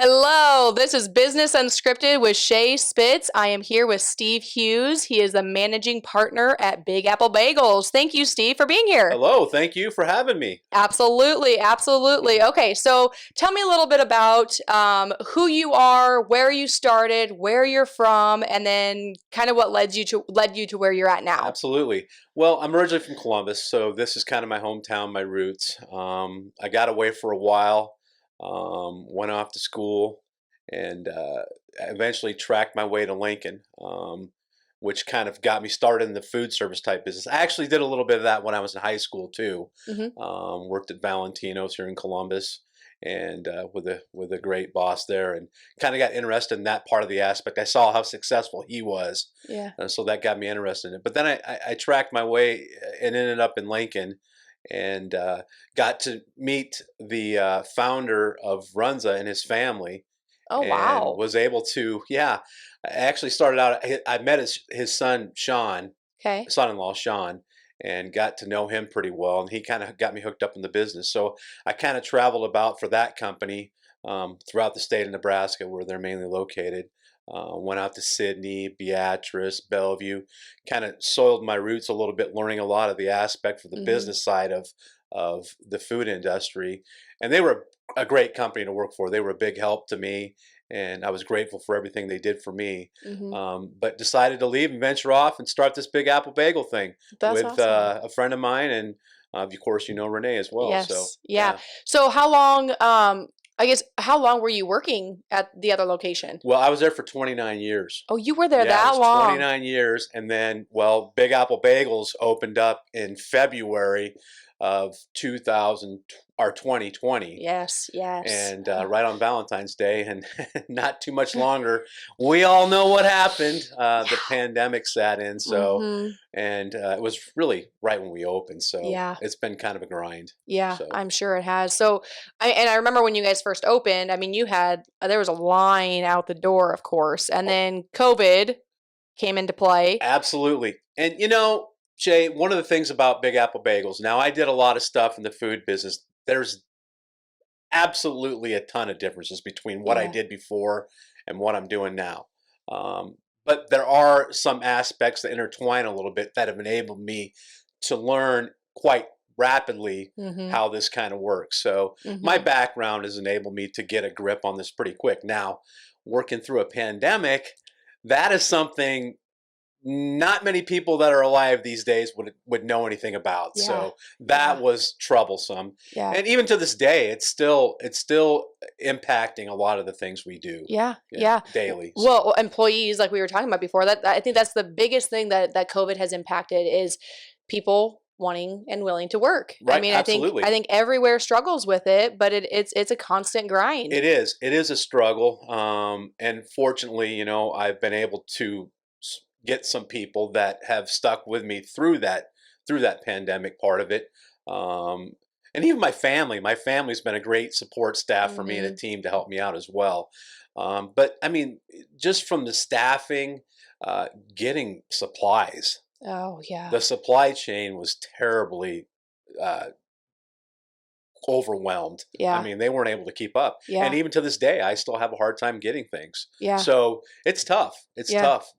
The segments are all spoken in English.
Hello, this is Business Unscripted with Shae Spitz. I am here with Steve Hughes. He is the managing partner at Big Apple Bagels. Thank you, Steve, for being here. Hello, thank you for having me. Absolutely, absolutely. Okay, so tell me a little bit about who you are, where you started, where you're from, and then kind of what led you to where you're at now. Absolutely. Well, I'm originally from Columbus, so this is kind of my hometown, my roots. I got away for a while, went off to school, and eventually tracked my way to Lincoln, which kind of got me started in the food service type business. I actually did a little bit of that when I was in high school too. Worked at Valentino's here in Columbus, and with a great boss there, and kind of got interested in that part of the aspect. I saw how successful he was, and so that got me interested in it. But then I tracked my way and ended up in Lincoln, and got to meet the founder of Runza and his family. Oh, And wow. was able to, yeah. I actually started out. I met his son Sean, Okay. son-in-law Sean, and got to know him pretty well, and he kind of got me hooked up in the business. So I kind of traveled about for that company throughout the state of Nebraska, where they're mainly located. Went out to Sydney, Beatrice, Bellevue, kind of soiled my roots a little bit, learning a lot of the aspect for the business side of the food industry. And they were a great company to work for. They were a big help to me, and I was grateful for everything they did for me. But decided to leave and venture off and start this Big Apple Bagel thing That's with awesome. a friend of mine, and of course you know Renee as well. So Yes. Yeah. yeah. So how long, I guess, how long were you working at the other location? Well, I was there for 29 years. Oh, you were there Yeah, it that was long. 29 years, and then, well, Big Apple Bagels opened up in February of 2000 or 2020. Yes, yes. And right on Valentine's Day, and not too much longer, we all know what happened. The pandemic sat in, so, and it was really right when we opened, so Yeah. it's been kind of a grind. Yeah, So I'm sure it has. So, I remember when you guys first opened, I mean, you had, there was a line out the door, of course, and then COVID came into play. absolutely. And you know, Jay, one of the things about Big Apple Bagels, now I did a lot of stuff in the food business. There's absolutely a ton of differences between what I Yeah. did before and what I'm doing now. Um, but there are some aspects that intertwine a little bit that have enabled me to learn quite rapidly Mhm. how this kind of works. So my Mhm. background has enabled me to get a grip on this pretty quick. Now, working through a pandemic, that is something not many people that are alive these days would know anything about. Yeah. So Yeah. that was troublesome, Yeah. and even to this day, it's still impacting a lot of the things we do. Yeah. Yeah, Yeah. daily. So Well, employees, like we were talking about before, that I think that's the biggest thing that COVID has impacted is people wanting and willing to work. I right, mean, I absolutely, think everywhere struggles with it, but it's a constant grind. it is. It is a struggle, and fortunately, you know, I've been able to get some people that have stuck with me through that pandemic part of it. Um, and even my family. My family's been a great support staff for me and a Mhm. team to help me out as well. But I mean, just from the staffing, uh, getting supplies, Oh, yeah. the supply chain was terribly uh, overwhelmed. I Yeah. mean, they weren't able to keep up. And Yeah. even to this day, I still have a hard time getting things. Yeah. So it's tough. It's Yeah. tough.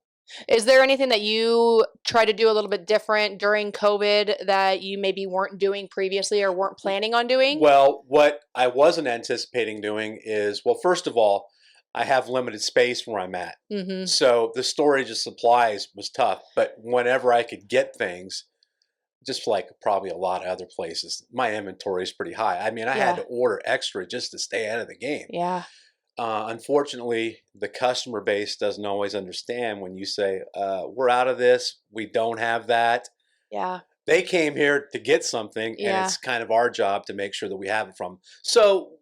Is there anything that you try to do a little bit different during COVID that you maybe weren't doing previously or weren't planning on doing? Well, what I wasn't anticipating doing is, well, first of all, I have limited space where I'm at. Mhm. So the storage of supplies was tough, but whenever I could get things, just like probably a lot of other places, my inventory is pretty high. I mean, I had Yeah. to order extra just to stay out of the game. Yeah. Unfortunately, the customer base doesn't always understand when you say, we're out of this, we don't have that. Yeah. They came here to get something, and Yeah. it's kind of our job to make sure that we have it from 'em. So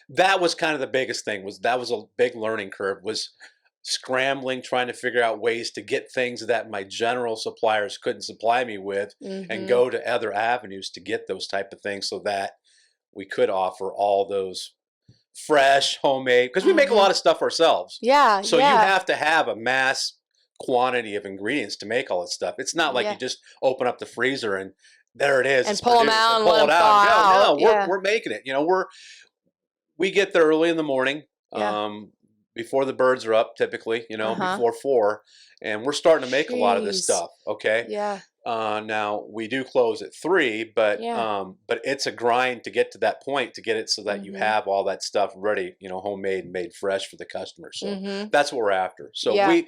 that was kind of the biggest thing. Was that was a big learning curve. Was scrambling, trying to figure out ways to get things that my general suppliers couldn't supply me with, and Mhm. go to other avenues to get those type of things, so that we could offer all those fresh, homemade, because we make a Mhm. lot of stuff ourselves. Yeah, So you yeah. have to have a mass quantity of ingredients to make all this stuff. It's not like you Yeah. just open up the freezer and there it is, And it's pull them produced, out and and let pull them it out and thaw go. out. No, Yeah. we're making it. You know, we get there early in the morning. Yeah. Before the birds are up, typically, Uh-huh. before 4, and we're starting to make a lot of this Jeez. stuff. Okay. Yeah. Now we do close at 3, Yeah. but it's a grind to get to that point to get it so that you Mhm. have all that stuff ready, homemade and made fresh for the customer. So Mhm. that's what we're after. So Yeah.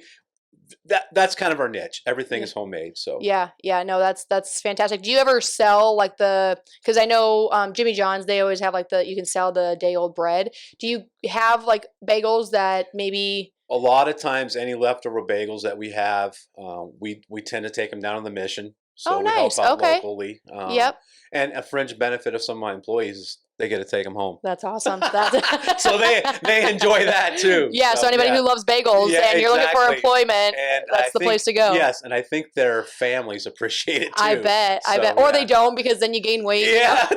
that's kind of our niche. Everything Yeah. is homemade. So Yeah, yeah, no, that's fantastic. Do you ever sell like because I know Jimmy John's, they always have like you can sell the day old bread. Do you have like bagels that maybe? a lot of times, any leftover bagels that we have, we tend to take them down on the mission. So Oh, we help nice. out Okay. locally. Yep. And a fringe benefit of some of my employees is they get to take them home. That's awesome. That's So they enjoy that too. yeah, so So anybody yeah, who loves bagels yeah, and you're looking for exactly. employment, And I that's the think place to go. yes, and I think their families appreciate it I too. bet. I bet. So Or they yeah, don't because then you gain weight, yeah.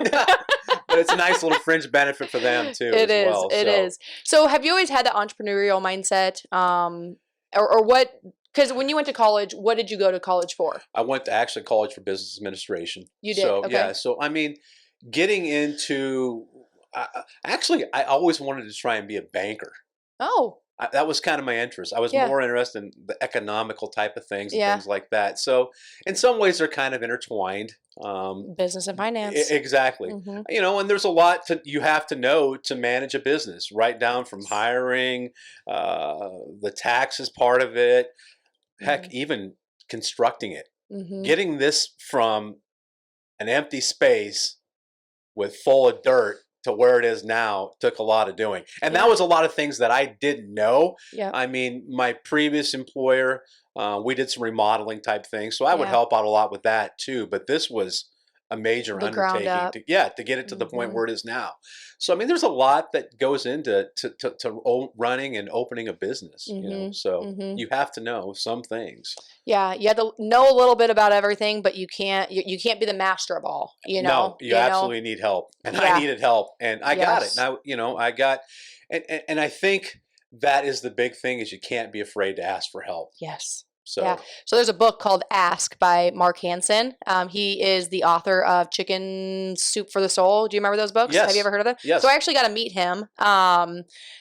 But it's a nice little fringe benefit for them too It as is. well. It So is. So have you always had the entrepreneurial mindset? Or what? Because when you went to college, what did you go to college for? I went to actually college for business administration. You did. So Okay. yeah, so I mean, getting into actually, I always wanted to try and be a banker. Oh, That was kind of my interest. I was yeah. more interested in the economical type of things and Yeah. things like that. So in some ways, they're kind of intertwined. Business and finance. Exactly. Mm-hmm. And there's a lot you have to know to manage a business, right down from hiring, the taxes part of it, heck, even constructing it. Mm-hmm. Getting this from an empty space with full of dirt to where it is now took a lot of doing. And that Yeah. was a lot of things that I didn't know. Yep. I mean, my previous employer, we did some remodeling type things, so I would Yeah. help out a lot with that too. But this was a major The ground undertaking up. to get it to the point Mm-hmm. where it is now. So I mean, there's a lot that goes into running and opening a business. Mm-hmm. So Mm-hmm. you have to know some things. Yeah, you have to know a little bit about everything, but you can't be the master of all. No, you absolutely need help, and I Yeah. needed help, and I got it. Yes. Now, I got, and I think that is the big thing is you can't be afraid to ask for help. Yes. Yeah. So So there's a book called Ask by Mark Hansen. He is the author of Chicken Soup for the Soul. Do you remember those books? Have you yes, ever heard of them? yes, So I actually got to meet him.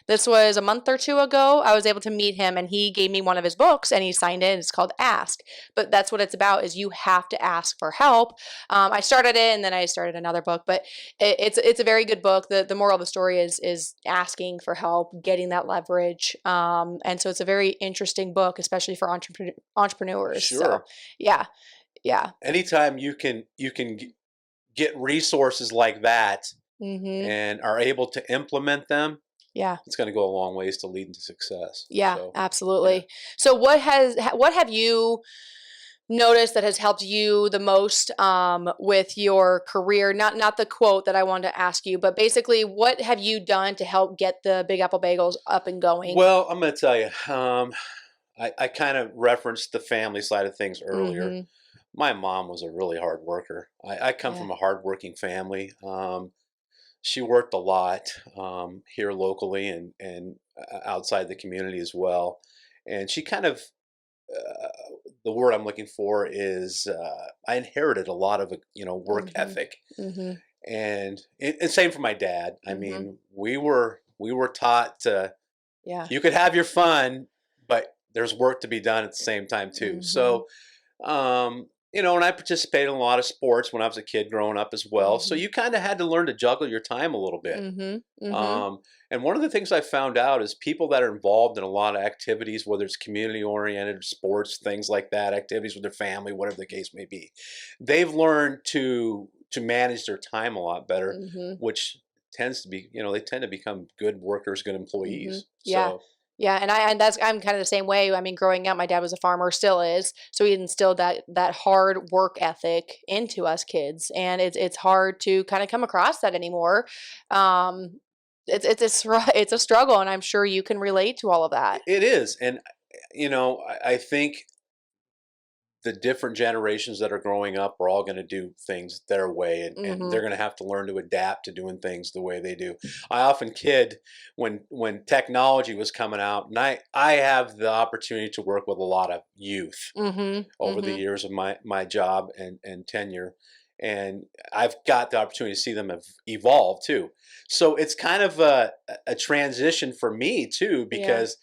This was a month or two ago. I was able to meet him, and he gave me one of his books, and he signed it. It's called Ask. But that's what it's about: is you have to ask for help. I started it, and then I started another book. But it's a very good book. The moral of the story is asking for help, getting that leverage. And so it's a very interesting book, especially for entrepreneurs. So sure. yeah, yeah. Anytime you can get resources like that Mm-hmm. and are able to implement them, Yeah. it's going to go a long ways to leading to success. Yeah, So yeah. absolutely. So what have you noticed that has helped you the most with your career? Not the quote that I wanted to ask you, but basically, what have you done to help get the Big Apple Bagels up and going? Well, I'm going to tell you. I kind of referenced the family side of things earlier. Mm-hmm. My mom was a really hard worker. I come Yeah. from a hardworking family. She worked a lot here locally and outside the community as well. And she kind of, the word I'm looking for is, I inherited a lot of work Mm-hmm. ethic, Mm-hmm. and same for my dad. I Mm-hmm. mean, we were taught to, Yeah. you could have your fun, but there's work to be done at the same time too. Mm-hmm. So and I participated in a lot of sports when I was a kid growing up as well. So Mm-hmm. you kind of had to learn to juggle your time a little bit. Mm-hmm. Mm-hmm. Um, and one of the things I found out is people that are involved in a lot of activities, whether it's community oriented sports, things like that, activities with their family, whatever the case may be, they've learned to manage their time a lot better, Mm-hmm. which tends to be, they tend to become good workers, good Mm-hmm. employees. Yeah. So Yeah, and I'm kind of the same way. I mean, growing up, my dad was a farmer, still is, so he instilled that hard work ethic into us kids, and it's hard to kind of come across that anymore. Um, it's a struggle, and I'm sure you can relate to all of that. it is. And, I think the different generations that are growing up are all going to do things their way, and they're Mm-hmm. going to have to learn to adapt to doing things the way they do. I often kid when technology was coming out, and I have the opportunity to work with a lot of youth Mm-hmm. over the Mm-hmm. years of my job and tenure. and I've got the opportunity to see them evolve too. So it's kind of a transition for me too, Yeah. because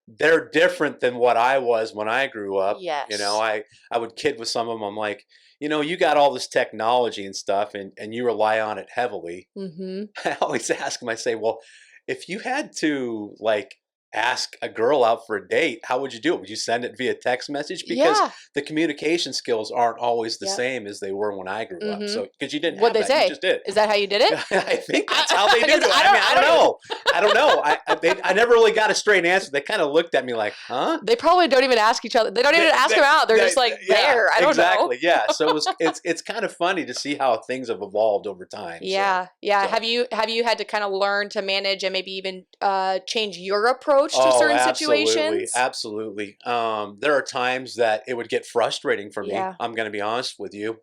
they're different than what I was when I grew up. Yes. I would kid with some of them. I'm like, you got all this technology and stuff, and you rely on it heavily. Mm-hmm. I always ask them, I say, well, if you had to like ask a girl out for a date, how would you do it? Would you send it via text message? Because Yeah. the communication skills aren't always the Yep. same as they were when I grew up. Mm-hmm. So, because you didn't What'd have they that, you say? just did. Is that how you did it? I think that's how they do it. I I don't know. I don't know. I never really got a straight answer. They kind of looked at me like, huh? They probably don't even ask each other. They don't even ask them out. They're just like there. I don't know. Exactly. Yeah. So it's kind of funny to see how things have evolved over time. Yeah, So, yeah. so. Have you had to kind of learn to manage and maybe even change your approach to Oh, certain absolutely, situations? absolutely. There are times that it would get frustrating for me. Yeah. I'm going to be honest with you,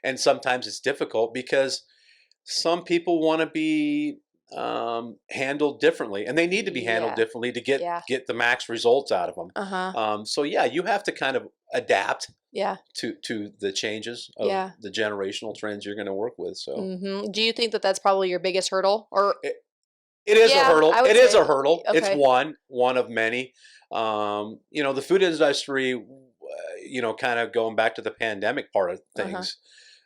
and sometimes it's difficult because some people want to be handled differently, and they need to be handled Yeah. differently to Yeah. get the max results out of them. Uh-huh. So yeah, you have to kind of adapt Yeah. to the changes of Yeah. the generational trends you're going to work with. So. Mm-hmm. Do you think that that's probably your biggest hurdle? Or It is a yeah, hurdle. I would It is say. a hurdle. It's Okay. one of many. The food industry, kind of going back to the pandemic part of Uh-huh. things,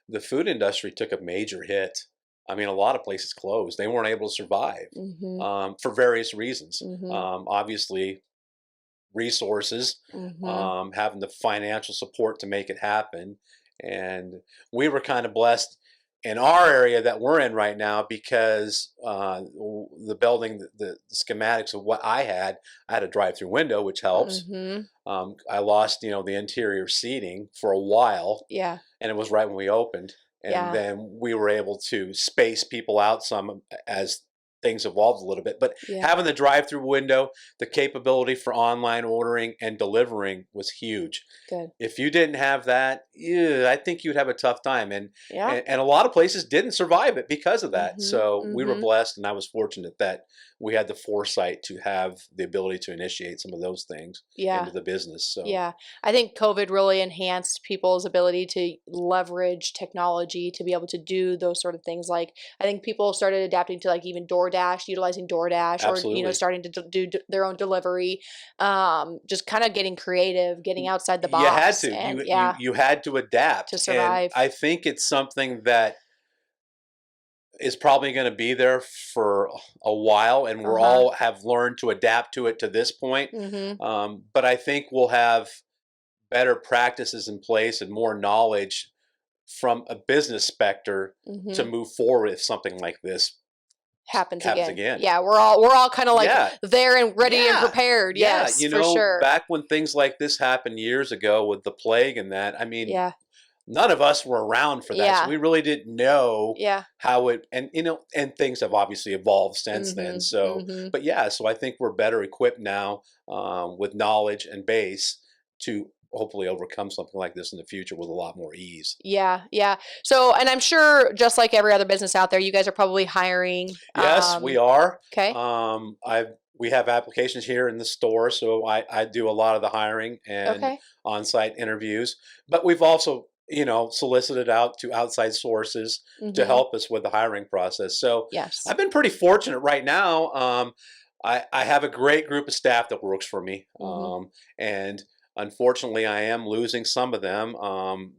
the food industry took a major hit. I mean, a lot of places closed. They weren't able to survive Mm-hmm. for various reasons. Mm-hmm. Obviously, resources, Mm-hmm. having the financial support to make it happen. And we were kind of blessed in our area that we're in right now because the building, the schematics of what I had a drive-through window, which helps. Mm-hmm. I lost, the interior seating for a while, Yeah. and it was right when we opened. And Yeah. then we were able to space people out some as things evolved a little bit. But Yeah. having the drive-through window, the capability for online ordering and delivering was huge. Good. If you didn't have that, yeah, I think you'd have a tough time. Yeah. And a lot of places didn't survive it because of that. Mm-hmm. So we were Mm-hmm. blessed, and I was fortunate that we had the foresight to have the ability to initiate some of those things Yeah. into the business. So Yeah, I think COVID really enhanced people's ability to leverage technology to be able to do those sort of things. Like, I think people started adapting to like even DoorDash, utilizing DoorDash, or absolutely. starting to do their own delivery. Just kind of getting creative, getting outside the You had box, to. and You had to adapt. to And survive. I think it's something that is probably going to be there for a while, and we're Uh-huh. all have learned to adapt to it to this point. Mm-hmm. But I think we'll have better practices in place and more knowledge from a business specter Mm-hmm. to move forward if something like this Happens happens again. again. Yeah, we're all kind of like Yeah, there and ready and yeah, prepared. yeah. Yes, for sure. Back when things like this happened years ago with the plague and that, I mean, Yeah. none of us were around for that, so Yeah. we really didn't know Yeah. how it, and things have obviously evolved since then. Mm-hmm. So, Mm-hmm. but yeah, so I think we're better equipped now with knowledge and base to hopefully overcome something like this in the future with a lot more ease. Yeah, yeah. So, and I'm sure just like every other business out there, you guys are probably hiring. Yes, we are. Okay. We have applications here in the store, so I do a lot of the hiring and Okay. on-site interviews. But we've also, solicited out to outside sources to Mm-hmm. help us with the hiring process. So Yes. I've been pretty fortunate right now. I have a great group of staff that works for me, Mm-hmm. and unfortunately, I am losing some of them.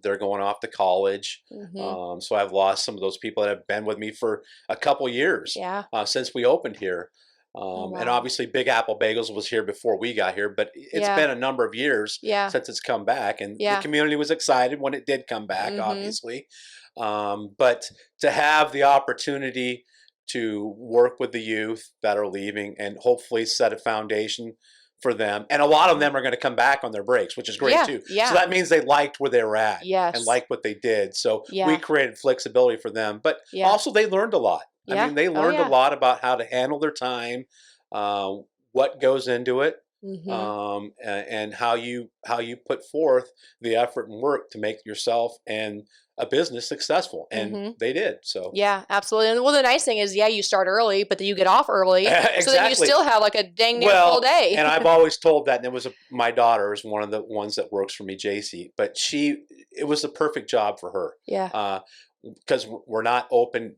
They're going off to college, Mm-hmm. so I've lost some of those people that have been with me for a couple years Yeah. since we opened here. Oh, And wow. obviously, Big Apple Bagels was here before we got here, but it's Yeah. been a number of years Yeah. since it's come back, and the Yeah. community was excited when it did come back, Mm-hmm. obviously. But to have the opportunity to work with the youth that are leaving and hopefully set a foundation for them, and a lot of them are going to come back on their breaks, which is great Yeah. too. So Yeah. that means they liked where they were at and Yes. liked what they did. So we Yeah. created flexibility for them, but Yeah. also they learned a lot. I Yeah. mean, they Oh, learned a yeah. lot about how to handle their time, uh, what goes into it, Mm-hmm. and how you put forth the effort and work to make yourself and a business successful, and Mm-hmm. they did. So Yeah, absolutely. And well, the nice thing is, yeah, you start early, but then you get off early, so then you exactly. still have like a dang near full Well, day. and I've always told that, and it was my daughter is one of the ones that works for me, JC, but it was the perfect job for her. Yeah. because we're not open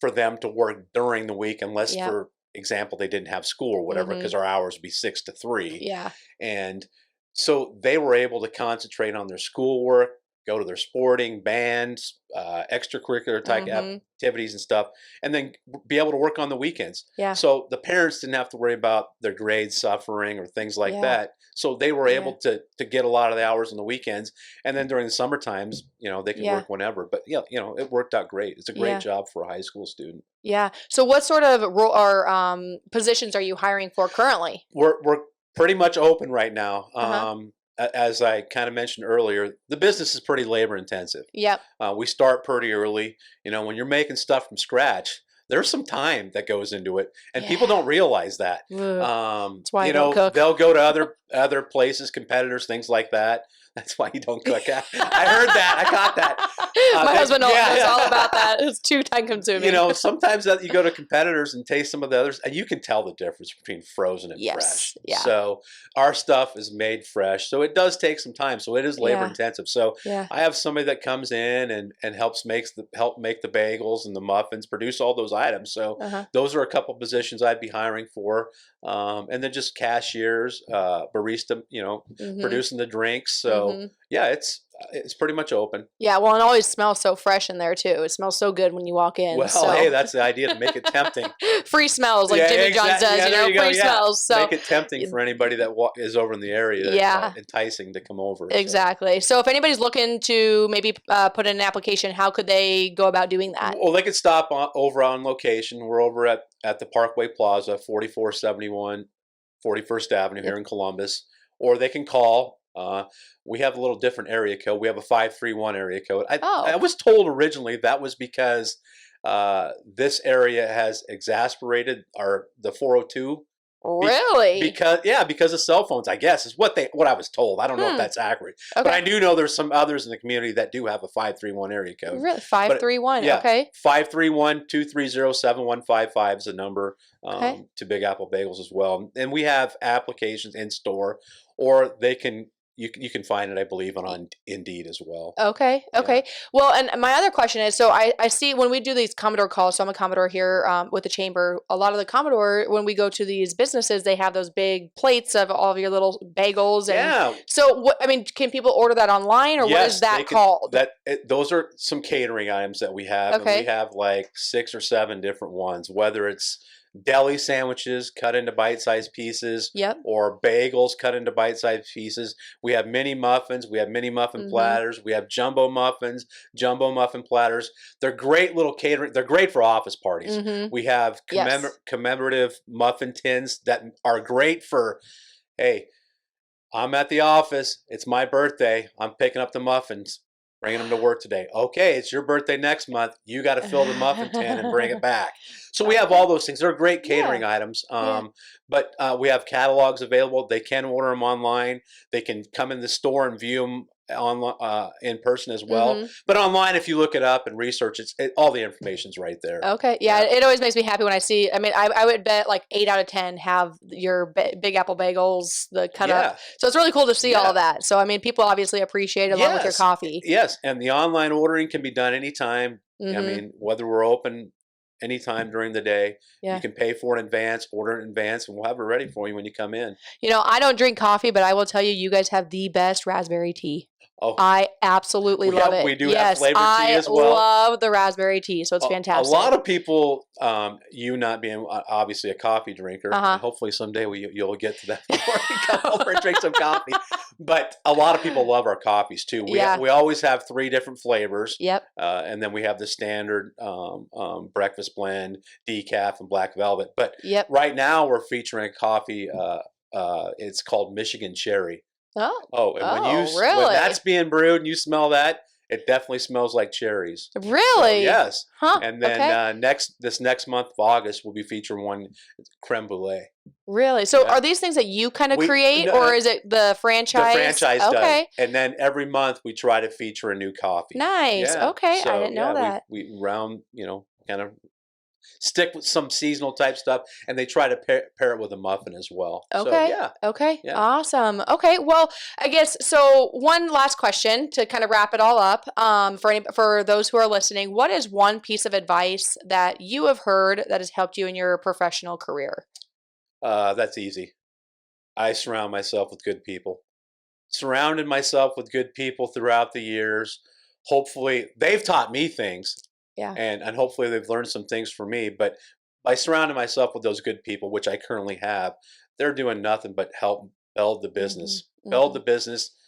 for them to work during the week unless, Yep. for example, they didn't have school or whatever, because our hours would be 6 to 3. Yeah. And so they were able to concentrate on their schoolwork, go to their sporting, bands, extracurricular type activities and stuff, and then be able to work on the weekends. Yeah. So the parents didn't have to worry about their grades suffering or things like that. So they were able to get a lot of the hours on the weekends, and then during the summer times, they could work whenever. But yeah, it worked out great. It's a great job for a high school student. Yeah. So what sort of role or positions are you hiring for currently? We're pretty much open right now. As I kind of mentioned earlier, the business is pretty labor intensive. Yep. We start pretty early. When you're making stuff from scratch, there's some time that goes into it, and people don't realize that. That's why I don't cook. They'll go to other places, competitors, things like that. That's why you don't cook. I heard that. I got that. My husband knows all about that. It's too time consuming. Sometimes you go to competitors and taste some of the others, and you can tell the difference between frozen and fresh. Yeah. So our stuff is made fresh. So it does take some time. So it is labor intensive. So I have somebody that comes in and help make the bagels and the muffins, produce all those items. So those are a couple positions I'd be hiring for. And then just cashiers, barista, producing the drinks. So yeah, it's pretty much open. Yeah, well, it always smells so fresh in there too. It smells so good when you walk in. Well, hey, that's the idea, to make it tempting. Free smells, like Jimmy John's does, free smells. So make it tempting for anybody that is over in the area. Enticing to come over. Exactly. So if anybody's looking to maybe put in an application, how could they go about doing that? Well, they could stop over on location. We're over at the Parkway Plaza, 4471 41st Avenue here in Columbus, or they can call. We have a little different area code. We have a 531 area code. I was told originally that was because this area has exasperated the 402. Really? Because of cell phones, I guess, is what I was told. I don't know if that's accurate. Okay. But I do know there's some others in the community that do have a 531 area code. Really? 531, okay. 531-230-7155 is the number to Big Apple Bagels as well. And we have applications in store, or you can find it, I believe, on Indeed as well. Okay. Well, and my other question is, so I see when we do these Commodore calls, so I'm a Commodore here with the chamber, a lot of the Commodore, when we go to these businesses, they have those big plates of all of your little bagels. And so, can people order that online, or what is that called? Those are some catering items that we have. Okay. And we have like 6 or 7 different ones, whether it's deli sandwiches cut into bite-sized pieces, or bagels cut into bite-sized pieces. We have mini muffins. We have mini muffin platters. We have jumbo muffins, jumbo muffin platters. They're great little catering. They're great for office parties. We have commemorative muffin tins that are great for, hey, I'm at the office. It's my birthday. I'm picking up the muffins. Bringing them to work today. Okay, it's your birthday next month. You got to fill the muffin tin and bring it back. So we have all those things. They're great catering items. But we have catalogs available. They can order them online. They can come in the store and view them in person as well. But online, if you look it up and research, all the information's right there. Okay. Yeah, it always makes me happy when I see. I would bet like 8 out of 10 have your Big Apple Bagels, the cut up. So it's really cool to see all of that. So people obviously appreciate it along with your coffee. Yes, and the online ordering can be done anytime. Whether we're open anytime during the day, you can pay for it in advance, order it in advance, and we'll have it ready for you when you come in. I don't drink coffee, but I will tell you, you guys have the best raspberry tea. Oh, I absolutely love it. We do have flavored tea as well. I love the raspberry tea, so it's fantastic. A lot of people, you not being obviously a coffee drinker, and hopefully someday you'll get to that before you come over and drink some coffee. But a lot of people love our coffees too. We always have 3 different flavors. And then we have the standard breakfast blend, decaf, and black velvet. But right now we're featuring a coffee. It's called Michigan Cherry. When that's being brewed and you smell that, it definitely smells like cherries. Really? So, yes. And then this next month of August, we'll be featuring one creme brulee. Really? So are these things that you kind of create, or is it the franchise? The franchise does. And then every month we try to feature a new coffee. Nice. Okay. So, I didn't know that. We round, kind of stick with some seasonal type stuff, and they try to pair it with a muffin as well. Okay. So, yeah. Okay. Yeah. Awesome. Okay. Well, I guess so. One last question to kind of wrap it all up. For those who are listening, what is one piece of advice that you have heard that has helped you in your professional career? That's easy. I surround myself with good people. Surrounded myself with good people throughout the years. Hopefully, they've taught me things. Yeah. And hopefully they've learned some things from me. But by surrounding myself with those good people, which I currently have, they're doing nothing but help build the business,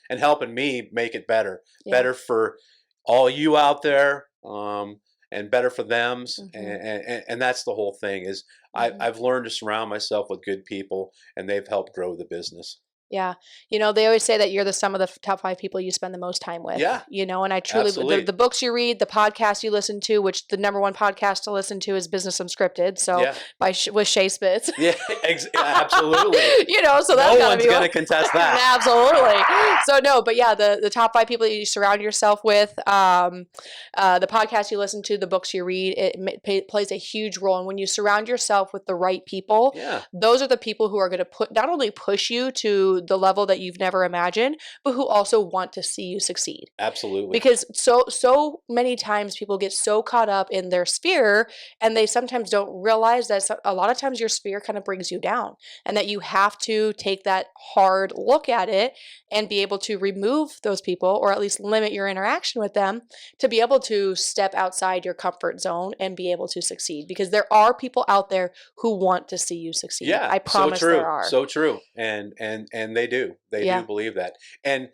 and helping me make it better, better for all you out there, and better for them. And that's the whole thing is I've learned to surround myself with good people, and they've helped grow the business. Yeah. They always say that you're the sum of the top 5 people you spend the most time with. Yeah. And I truly, the books you read, the podcasts you listen to, which the number one podcast to listen to is Business Unscripted. So with Shae Spitz. Yeah, absolutely. So that's no one's going to contest that. Absolutely. So no, but yeah, the top 5 people that you surround yourself with, the podcast you listen to, the books you read, it plays a huge role. And when you surround yourself with the right people, those are the people who are going to not only push you to the level that you've never imagined, but who also want to see you succeed. Absolutely. Because so many times people get so caught up in their sphere, and they sometimes don't realize that a lot of times your sphere kind of brings you down, and that you have to take that hard look at it and be able to remove those people, or at least limit your interaction with them, to be able to step outside your comfort zone and be able to succeed. Because there are people out there who want to see you succeed. Yeah, I promise there are. So true. And they do. They do believe that. And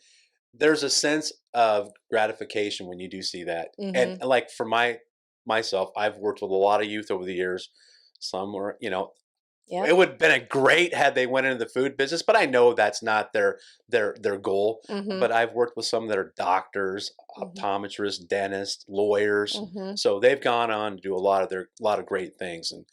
there's a sense of gratification when you do see that. And like for myself, I've worked with a lot of youth over the years. Some were, it would have been great had they went into the food business, but I know that's not their goal. But I've worked with some that are doctors, optometrists, dentists, lawyers. So they've gone on to do a lot of great things, and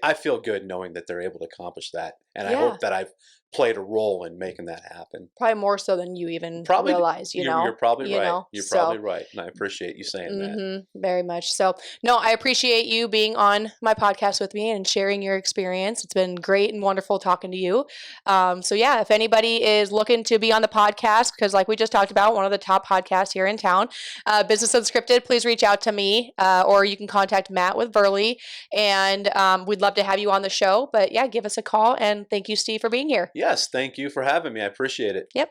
I feel good knowing that they're able to accomplish that. And I hope that I've played a role in making that happen. Probably more so than you even realize, You're probably right. You're probably right. And I appreciate you saying that. Very much. So, no, I appreciate you being on my podcast with me and sharing your experience. It's been great and wonderful talking to you. So yeah, if anybody is looking to be on the podcast, because like we just talked about, one of the top podcasts here in town, Business Unscripted, please reach out to me, or you can contact Matt with Burley, and we'd love to have you on the show. But yeah, give us a call, and thank you, Steve, for being here. Yes, thank you for having me. I appreciate it. Yep.